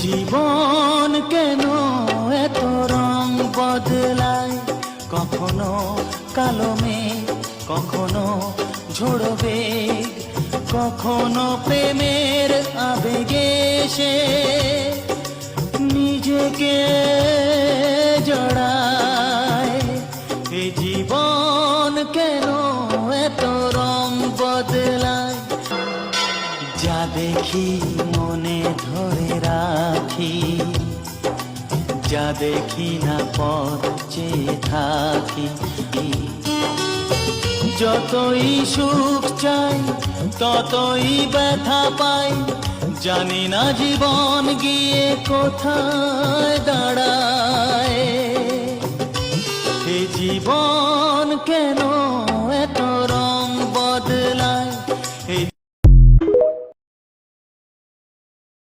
জীবন কেন এত রং বদলায়, কখনো কালো মেঘ, কখনো ঝোড়ো বেগ, কখনো প্রেমের আবেগে সে নিজেকে জড়ায়। এ জীবন কেন এত রং বদলায়, যা দেখি মনে ধরে রাখি, যা দেখি না পথ চেয়ে থাকি। যতই সুখ চাই ততই ব্যথা পাই, জানি না জীবন গিয়ে কোথায় দাঁড়ায়। এ জীবন কেন এত